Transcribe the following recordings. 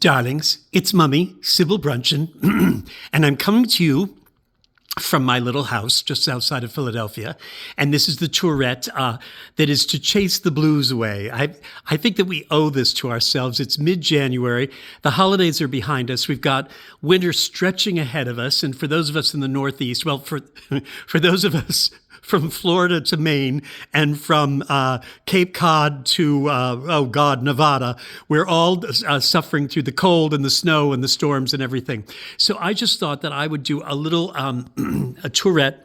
Darlings, it's Mummy, Sybil Bruncheon, and I'm coming to you from my little house just outside of Philadelphia. And this is the Tour-ette that is to chase the blues away. I think that we owe this to ourselves. It's mid-January. The holidays are behind us. We've got winter stretching ahead of us. And for those of us in the Northeast, well, for those of us from Florida to Maine and from Cape Cod to, Nevada, we're all suffering through the cold and the snow and the storms and everything. So I just thought that I would do a little a Tourette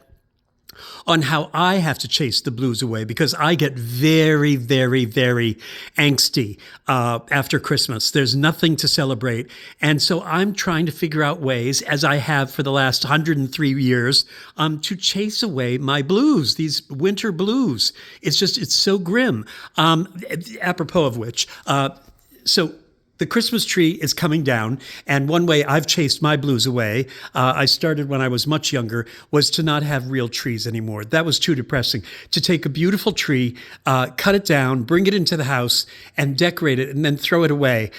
on how I have to chase the blues away, because I get very, very, very angsty after Christmas. There's nothing to celebrate. And so I'm trying to figure out ways, as I have for the last 103 years, to chase away my blues, these winter blues. It's so grim. Apropos of which, so the Christmas tree is coming down, and one way I've chased my blues away, I started when I was much younger, was to not have real trees anymore. That was too depressing. To take a beautiful tree, cut it down, bring it into the house, and decorate it, and then throw it away,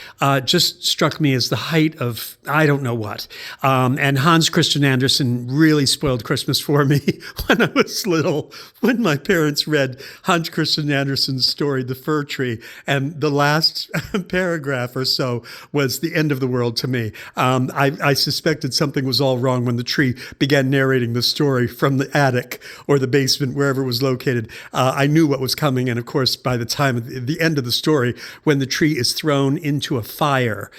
just struck me as the height of I don't know what. And Hans Christian Andersen really spoiled Christmas for me when I was little, when my parents read Hans Christian Andersen's story, The Fir Tree, and the last paragraph or so was the end of the world to me. I suspected something was all wrong when the tree began narrating the story from the attic or the basement, wherever it was located. I knew what was coming. And of course, by the time of the end of the story, when the tree is thrown into a fire,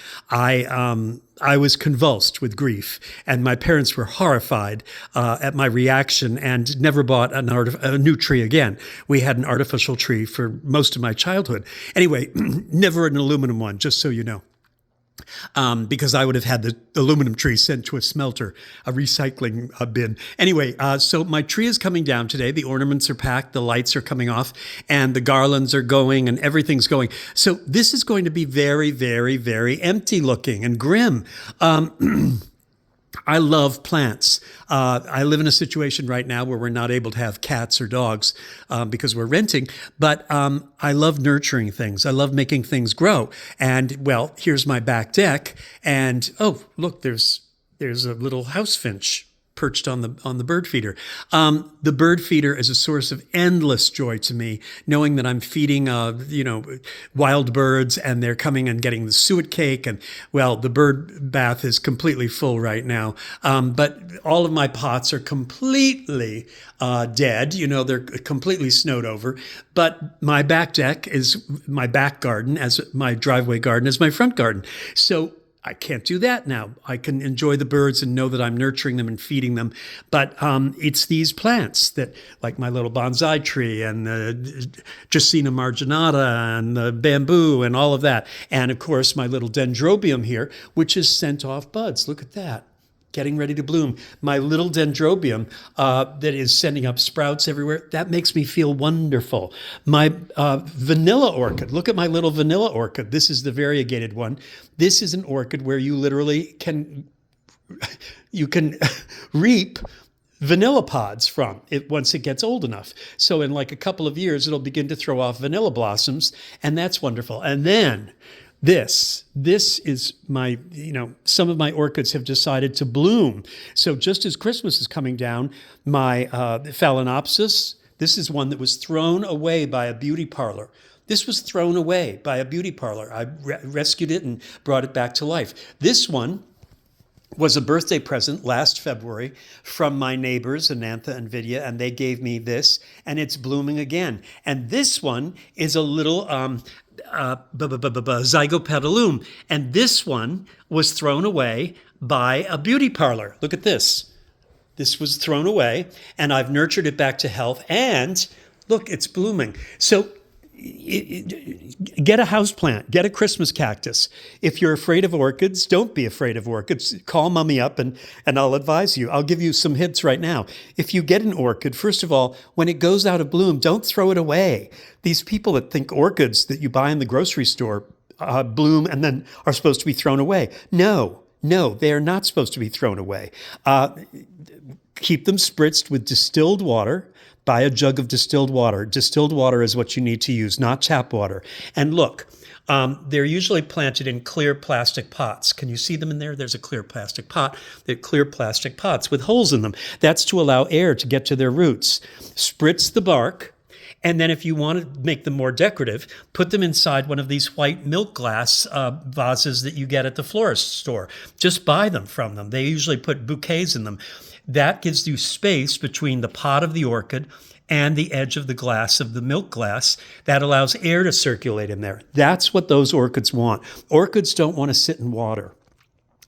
I was convulsed with grief, and my parents were horrified at my reaction and never bought a new tree again. We had an artificial tree for most of my childhood. Anyway, never an aluminum one, just so you know. Because I would have had the aluminum tree sent to a smelter, a recycling bin. Anyway, so my tree is coming down today. The ornaments are packed, the lights are coming off, and the garlands are going, and everything's going. So this is going to be very, very, very empty looking and grim. I love plants. I live in a situation right now where we're not able to have cats or dogs because we're renting, but I love nurturing things. I love making things grow. And, well, here's my back deck, and, oh, look, there's a little house finch perched on the bird feeder. The bird feeder is a source of endless joy to me, knowing that I'm feeding, wild birds, and they're coming and getting the suet cake. And, well, the bird bath is completely full right now. But all of my pots are completely dead. They're completely snowed over. But my back deck is my back garden, as my driveway garden is my front garden. So I can't do that now. I can enjoy the birds and know that I'm nurturing them and feeding them. But it's these plants that, like my little bonsai tree and the Dracaena marginata and the bamboo and all of that. And, of course, my little dendrobium here, which has sent off buds. Look at that. Getting ready to bloom. My little dendrobium that is sending up sprouts everywhere, that makes me feel wonderful. My vanilla orchid, look at my little vanilla orchid. This is the variegated one. This is an orchid where you literally can reap vanilla pods from it once it gets old enough. So in like a couple of years, it'll begin to throw off vanilla blossoms, and that's wonderful. And then This is my, some of my orchids have decided to bloom. So just as Christmas is coming down, my Phalaenopsis, this is one that was thrown away by a beauty parlor. This was thrown away by a beauty parlor. I rescued it and brought it back to life. This one was a birthday present last February from my neighbors, Anantha and Vidya, and they gave me this, and it's blooming again. And this one is a little Zygopetalum, and this one was thrown away by a beauty parlor. Look at this. This was thrown away, and I've nurtured it back to health, and look, it's blooming. So get a houseplant, get a Christmas cactus. If you're afraid of orchids, don't be afraid of orchids. Call Mummy up and I'll advise you. I'll give you some hints right now. If you get an orchid, first of all, when it goes out of bloom, don't throw it away. These people that think orchids that you buy in the grocery store bloom and then are supposed to be thrown away. No, No, they are not supposed to be thrown away. Keep them spritzed with distilled water. Buy a jug of distilled water. Distilled water is what you need to use, not tap water. And look, they're usually planted in clear plastic pots. Can you see them in there? There's a clear plastic pot. They're clear plastic pots with holes in them. That's to allow air to get to their roots. Spritz the bark. And then if you want to make them more decorative, put them inside one of these white milk glass vases that you get at the florist store. Just buy them from them. They usually put bouquets in them. That gives you space between the pot of the orchid and the edge of the glass, of the milk glass. That allows air to circulate in there. That's what those orchids want. Orchids don't want to sit in water.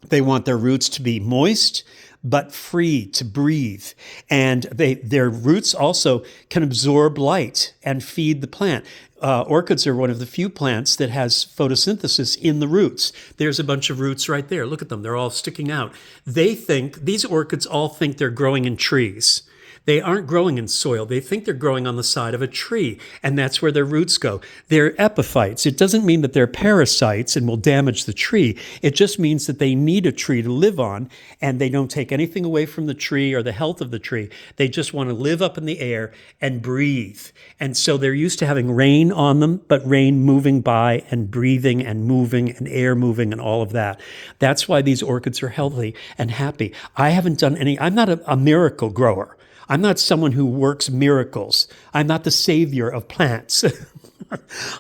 They want their roots to be moist, but free to breathe. And their roots also can absorb light and feed the plant. Orchids are one of the few plants that has photosynthesis in the roots. There's a bunch of roots right there. Look at them. They're all sticking out. These orchids all think they're growing in trees. They aren't growing in soil. They think they're growing on the side of a tree, and that's where their roots go. They're epiphytes. It doesn't mean that they're parasites and will damage the tree. It just means that they need a tree to live on, and they don't take anything away from the tree or the health of the tree. They just want to live up in the air and breathe. And so they're used to having rain on them, but rain moving by and breathing and moving and air moving and all of that. That's why these orchids are healthy and happy. I'm not a miracle grower. I'm not someone who works miracles. I'm not the savior of plants.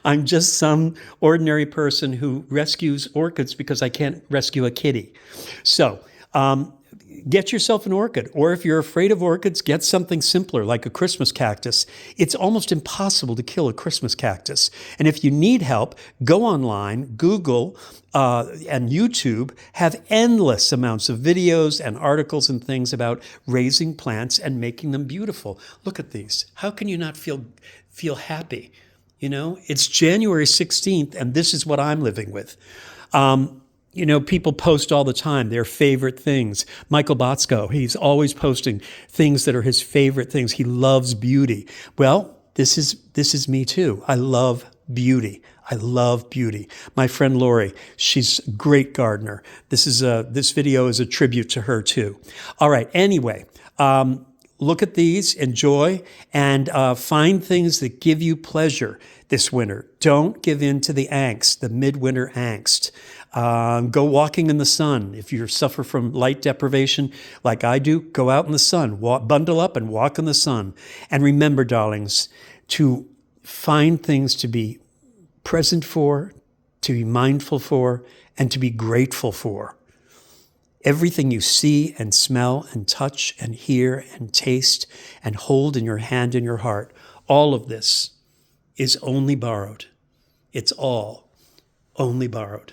I'm just some ordinary person who rescues orchids because I can't rescue a kitty. So get yourself an orchid. Or if you're afraid of orchids, get something simpler like a Christmas cactus. It's almost impossible to kill a Christmas cactus. And if you need help, go online, Google and YouTube have endless amounts of videos and articles and things about raising plants and making them beautiful. Look at these. How can you not feel happy? You know, it's January 16th, and this is what I'm living with. People post all the time their favorite things. Michael Botsko, he's always posting things that are his favorite things. He loves beauty. Well, this is me too. I love beauty. I love beauty. My friend Lori, she's a great gardener. This video is a tribute to her too. All right. Anyway, look at these, enjoy, and find things that give you pleasure this winter. Don't give in to the angst, the midwinter angst. Go walking in the sun. If you suffer from light deprivation like I do, go out in the sun. Bundle up and walk in the sun. And remember, darlings, to find things to be present for, to be mindful for, and to be grateful for. Everything you see and smell and touch and hear and taste and hold in your hand and your heart, all of this is only borrowed. It's all only borrowed.